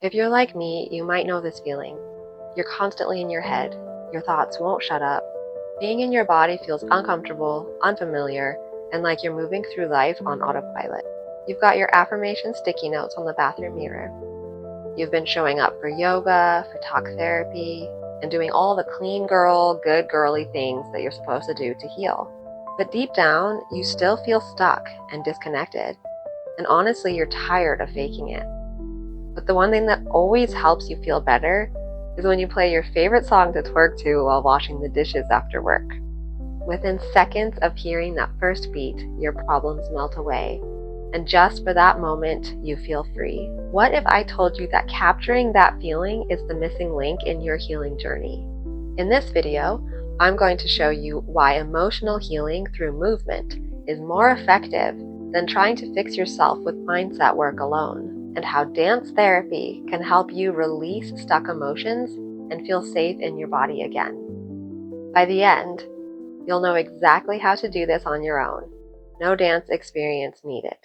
If you're like me, you might know this feeling. You're constantly in your head. Your thoughts won't shut up. Being in your body feels uncomfortable, unfamiliar, and like you're moving through life on autopilot. You've got your affirmation sticky notes on the bathroom mirror. You've been showing up for yoga, for talk therapy, and doing all the clean girl, good girly things that you're supposed to do to heal. But deep down, you still feel stuck and disconnected. And honestly, you're tired of faking it. But the one thing that always helps you feel better is when you play your favorite song to twerk to while washing the dishes after work. Within seconds of hearing that first beat, your problems melt away. And just for that moment, you feel free. What if I told you that capturing that feeling is the missing link in your healing journey? In this video, I'm going to show you why emotional healing through movement is more effective than trying to fix yourself with mindset work alone, and how dance therapy can help you release stuck emotions and feel safe in your body again. By the end, you'll know exactly how to do this on your own. No dance experience needed.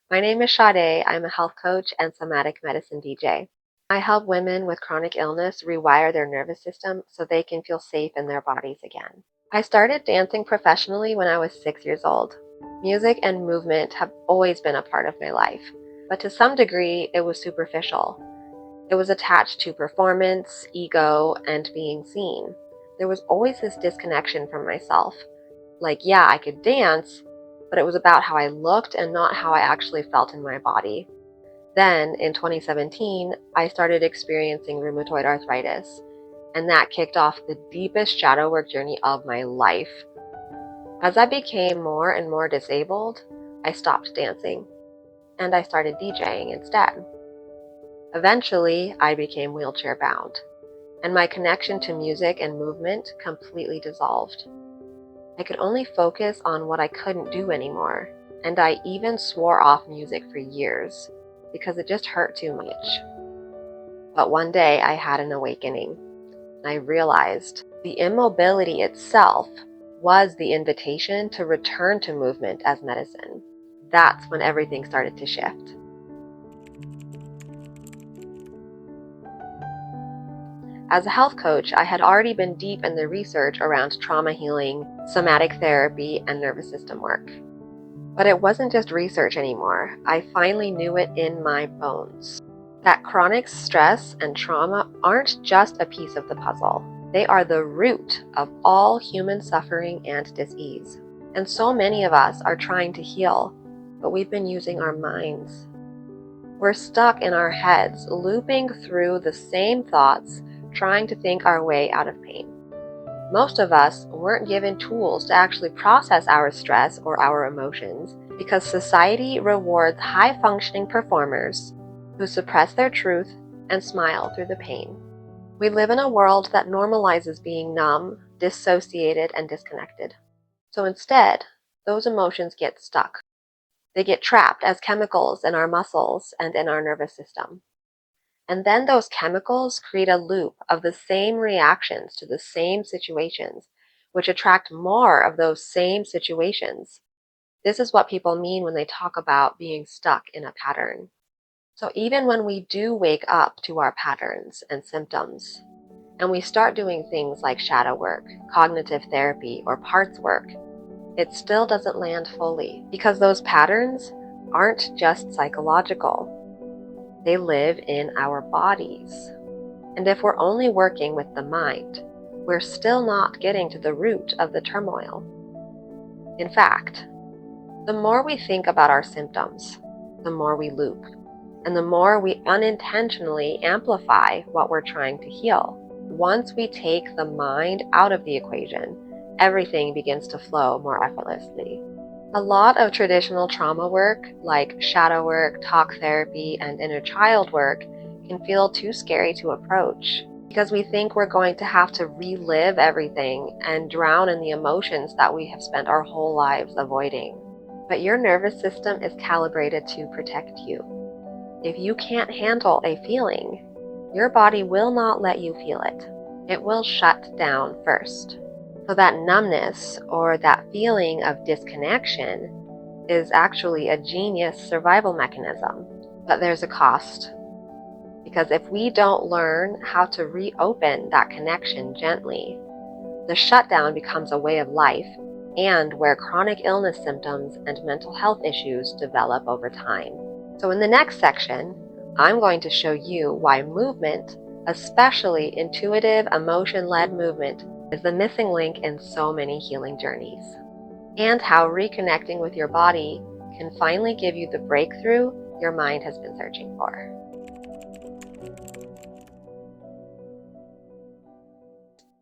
My name is Sade. I'm a health coach and somatic medicine DJ. I help women with chronic illness rewire their nervous system so they can feel safe in their bodies again. I started dancing professionally when I was 6 years old. Music and movement have always been a part of my life, but to some degree, it was superficial. It was attached to performance, ego, and being seen. There was always this disconnection from myself. Like, yeah, I could dance, but it was about how I looked and not how I actually felt in my body. Then, in 2017, I started experiencing rheumatoid arthritis, and that kicked off the deepest shadow work journey of my life. As I became more and more disabled, I stopped dancing, and I started DJing instead. Eventually, I became wheelchair bound, and my connection to music and movement completely dissolved. I could only focus on what I couldn't do anymore, and I even swore off music for years because it just hurt too much. But one day I had an awakening. I realized the immobility itself was the invitation to return to movement as medicine. That's when everything started to shift. As a health coach, I had already been deep in the research around trauma healing, somatic therapy, and nervous system work. But it wasn't just research anymore. I finally knew it in my bones. That chronic stress and trauma aren't just a piece of the puzzle. They are the root of all human suffering and dis-ease. And so many of us are trying to heal, but we've been using our minds. We're stuck in our heads, looping through the same thoughts, trying to think our way out of pain. Most of us weren't given tools to actually process our stress or our emotions because society rewards high-functioning performers who suppress their truth and smile through the pain. We live in a world that normalizes being numb, dissociated, and disconnected. So instead, those emotions get stuck. They get trapped as chemicals in our muscles and in our nervous system. And then those chemicals create a loop of the same reactions to the same situations, which attract more of those same situations. This is what people mean when they talk about being stuck in a pattern. So even when we do wake up to our patterns and symptoms, and we start doing things like shadow work, cognitive therapy, or parts work, it still doesn't land fully because those patterns aren't just psychological. They live in our bodies. And if we're only working with the mind, we're still not getting to the root of the turmoil. In fact, the more we think about our symptoms, the more we loop, and the more we unintentionally amplify what we're trying to heal. Once we take the mind out of the equation, everything begins to flow more effortlessly. A lot of traditional trauma work, like shadow work, talk therapy, and inner child work, can feel too scary to approach because we think we're going to have to relive everything and drown in the emotions that we have spent our whole lives avoiding. But your nervous system is calibrated to protect you. If you can't handle a feeling, your body will not let you feel it. It will shut down first. So that numbness or that feeling of disconnection is actually a genius survival mechanism. But there's a cost, because if we don't learn how to reopen that connection gently, the shutdown becomes a way of life and where chronic illness symptoms and mental health issues develop over time. So in the next section, I'm going to show you why movement, especially intuitive, emotion-led movement, is the missing link in so many healing journeys, and how reconnecting with your body can finally give you the breakthrough your mind has been searching for.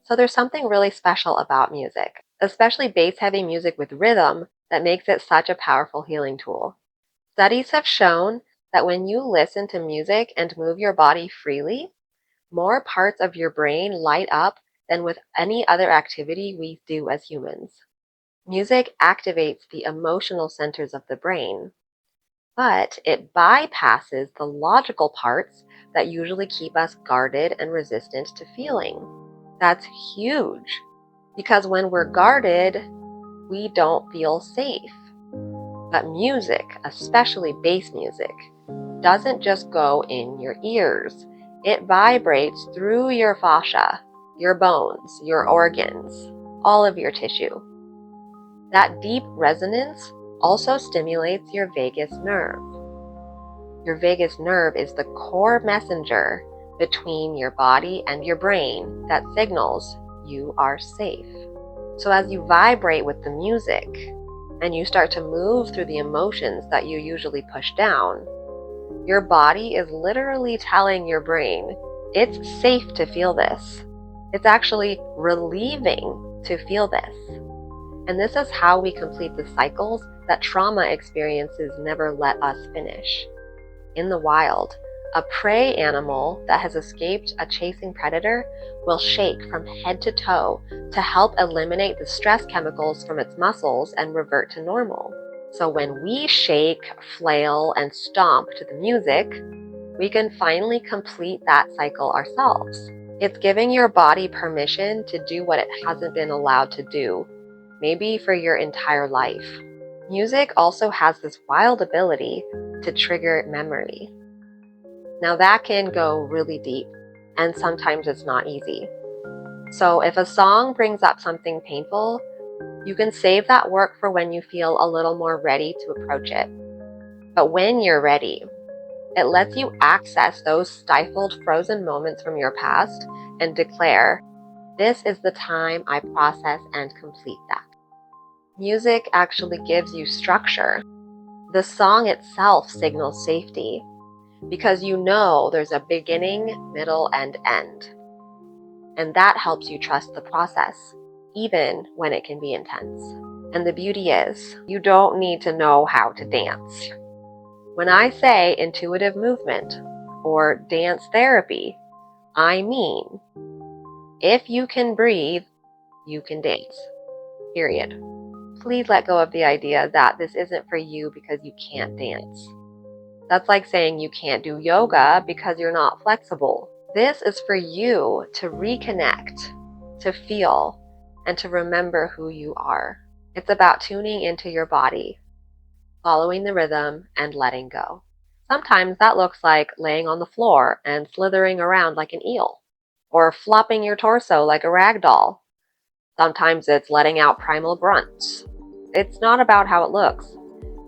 So there's something really special about music, especially bass-heavy music with rhythm, that makes it such a powerful healing tool. Studies have shown that when you listen to music and move your body freely, more parts of your brain light up than with any other activity we do as humans. Music activates the emotional centers of the brain, but it bypasses the logical parts that usually keep us guarded and resistant to feeling. That's huge, because when we're guarded, we don't feel safe. But music, especially bass music, doesn't just go in your ears. It vibrates through your fascia, your bones, your organs, all of your tissue. That deep resonance also stimulates your vagus nerve. Your vagus nerve is the core messenger between your body and your brain that signals you are safe. So as you vibrate with the music and you start to move through the emotions that you usually push down, your body is literally telling your brain, it's safe to feel this. It's actually relieving to feel this. And this is how we complete the cycles that trauma experiences never let us finish. In the wild, a prey animal that has escaped a chasing predator will shake from head to toe to help eliminate the stress chemicals from its muscles and revert to normal. So when we shake, flail, and stomp to the music, we can finally complete that cycle ourselves. It's giving your body permission to do what it hasn't been allowed to do, maybe for your entire life. Music also has this wild ability to trigger memory. Now that can go really deep, and sometimes it's not easy. So if a song brings up something painful, you can save that work for when you feel a little more ready to approach it. But when you're ready, it lets you access those stifled, frozen moments from your past and declare, this is the time I process and complete that. Music actually gives you structure. The song itself signals safety, because you know there's a beginning, middle, and end. And that helps you trust the process, even when it can be intense. And the beauty is, you don't need to know how to dance. When I say intuitive movement or dance therapy, I mean, if you can breathe, you can dance. Period. Please let go of the idea that this isn't for you because you can't dance. That's like saying you can't do yoga because you're not flexible. This is for you to reconnect, to feel, and to remember who you are. It's about tuning into your body, following the rhythm, and letting go. Sometimes that looks like laying on the floor and slithering around like an eel, or flopping your torso like a rag doll. Sometimes it's letting out primal grunts. It's not about how it looks.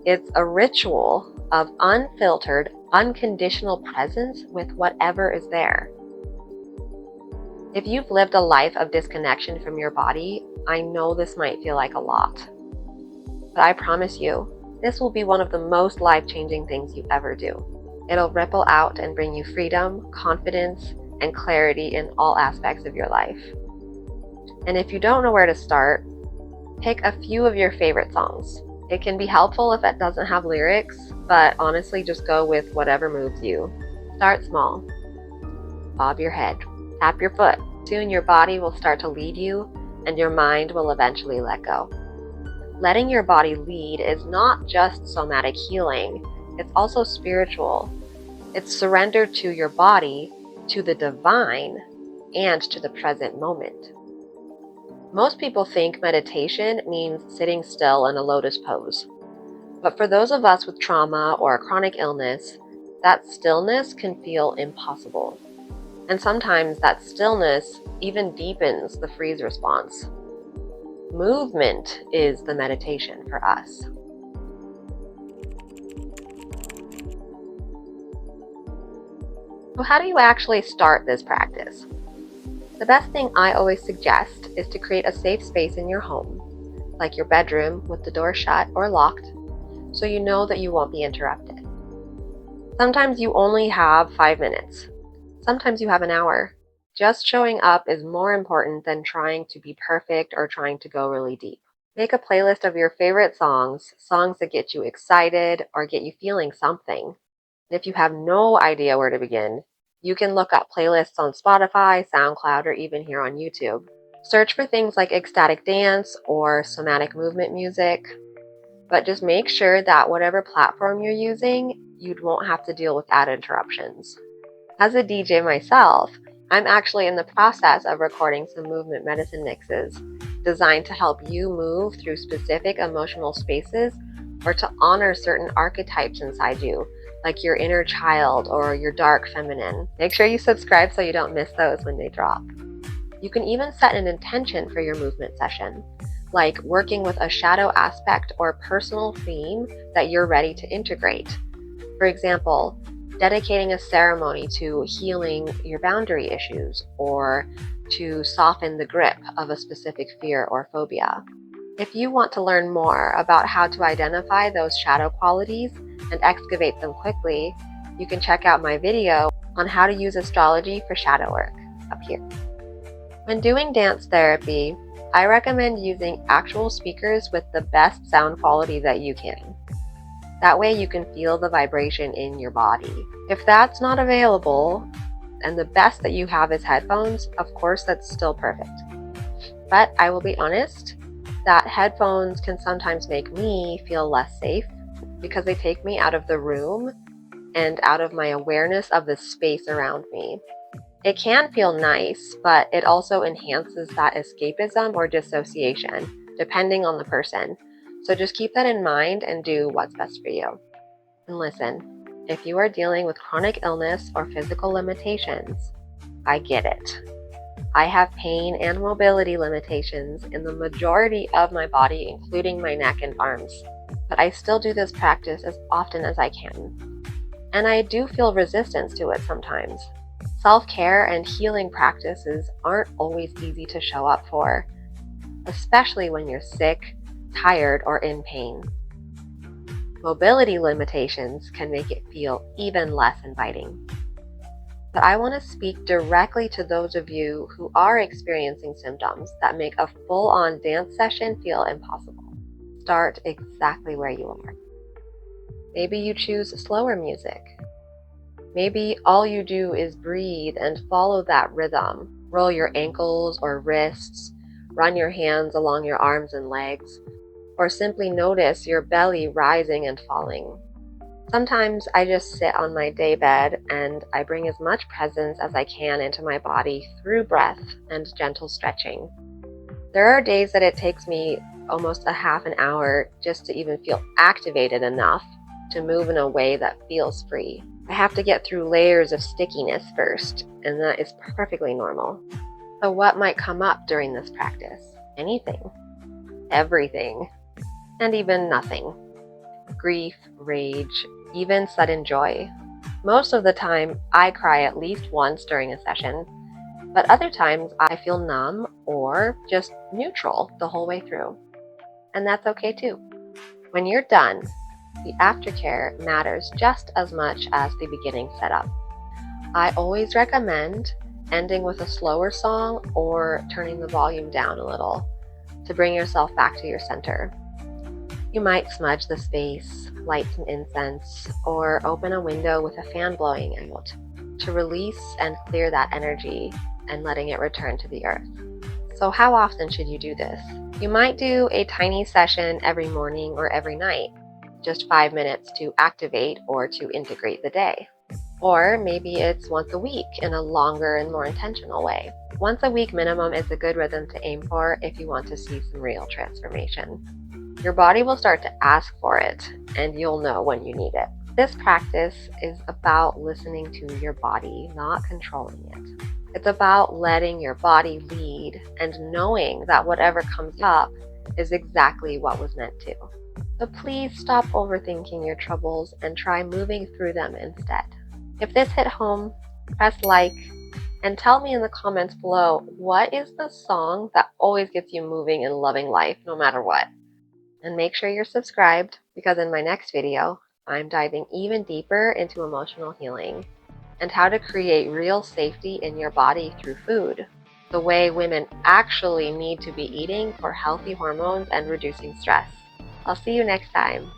It's a ritual of unfiltered, unconditional presence with whatever is there. If you've lived a life of disconnection from your body, I know this might feel like a lot. But I promise you, this will be one of the most life-changing things you ever do. It'll ripple out and bring you freedom, confidence, and clarity in all aspects of your life. And if you don't know where to start, pick a few of your favorite songs. It can be helpful if it doesn't have lyrics, but honestly, just go with whatever moves you. Start small. Bob your head. Tap your foot. Soon your body will start to lead you, and your mind will eventually let go. Letting your body lead is not just somatic healing, it's also spiritual. It's surrender to your body, to the divine, and to the present moment. Most people think meditation means sitting still in a lotus pose. But for those of us with trauma or a chronic illness, that stillness can feel impossible. And sometimes that stillness even deepens the freeze response. Movement is the meditation for us. So how do you actually start this practice? The best thing I always suggest is to create a safe space in your home, like your bedroom with the door shut or locked, so you know that you won't be interrupted. Sometimes you only have 5 minutes. Sometimes you have an hour. Just showing up is more important than trying to be perfect or trying to go really deep. Make a playlist of your favorite songs, songs that get you excited or get you feeling something. If you have no idea where to begin, you can look up playlists on Spotify, SoundCloud, or even here on YouTube. Search for things like ecstatic dance or somatic movement music, but just make sure that whatever platform you're using, you won't have to deal with ad interruptions. As a DJ myself, I'm actually in the process of recording some movement medicine mixes designed to help you move through specific emotional spaces or to honor certain archetypes inside you, like your inner child or your dark feminine. Make sure you subscribe so you don't miss those when they drop. You can even set an intention for your movement session, like working with a shadow aspect or personal theme that you're ready to integrate. For example, dedicating a ceremony to healing your boundary issues or to soften the grip of a specific fear or phobia. If you want to learn more about how to identify those shadow qualities and excavate them quickly, you can check out my video on how to use astrology for shadow work up here. When doing dance therapy, I recommend using actual speakers with the best sound quality that you can. That way you can feel the vibration in your body. If that's not available, and the best that you have is headphones, of course that's still perfect. But I will be honest that headphones can sometimes make me feel less safe because they take me out of the room and out of my awareness of the space around me. It can feel nice, but it also enhances that escapism or dissociation, depending on the person. So just keep that in mind and do what's best for you. And listen, if you are dealing with chronic illness or physical limitations, I get it. I have pain and mobility limitations in the majority of my body, including my neck and arms. But I still do this practice as often as I can. And I do feel resistance to it sometimes. Self-care and healing practices aren't always easy to show up for, especially when you're sick, tired, or in pain. Mobility limitations can make it feel even less inviting. But I want to speak directly to those of you who are experiencing symptoms that make a full-on dance session feel impossible. Start exactly where you are. Maybe you choose slower music. Maybe all you do is breathe and follow that rhythm. Roll your ankles or wrists, run your hands along your arms and legs, or simply notice your belly rising and falling. Sometimes I just sit on my day bed and I bring as much presence as I can into my body through breath and gentle stretching. There are days that it takes me almost a half an hour just to even feel activated enough to move in a way that feels free. I have to get through layers of stickiness first, and that is perfectly normal. So what might come up during this practice? Anything. Everything. And even nothing. Grief, rage, even sudden joy. Most of the time, I cry at least once during a session, but other times I feel numb or just neutral the whole way through. And that's okay too. When you're done, the aftercare matters just as much as the beginning setup. I always recommend ending with a slower song or turning the volume down a little to bring yourself back to your center. You might smudge the space, light some incense, or open a window with a fan blowing out to release and clear that energy and letting it return to the earth. So how often should you do this? You might do a tiny session every morning or every night, just 5 minutes to activate or to integrate the day. Or maybe it's once a week in a longer and more intentional way. Once a week minimum is a good rhythm to aim for if you want to see some real transformation. Your body will start to ask for it, and you'll know when you need it. This practice is about listening to your body, not controlling it. It's about letting your body lead and knowing that whatever comes up is exactly what was meant to. So please stop overthinking your troubles and try moving through them instead. If this hit home, press like and tell me in the comments below, what is the song that always gets you moving and loving life no matter what? And make sure you're subscribed because in my next video, I'm diving even deeper into emotional healing and how to create real safety in your body through food, the way women actually need to be eating for healthy hormones and reducing stress. I'll see you next time.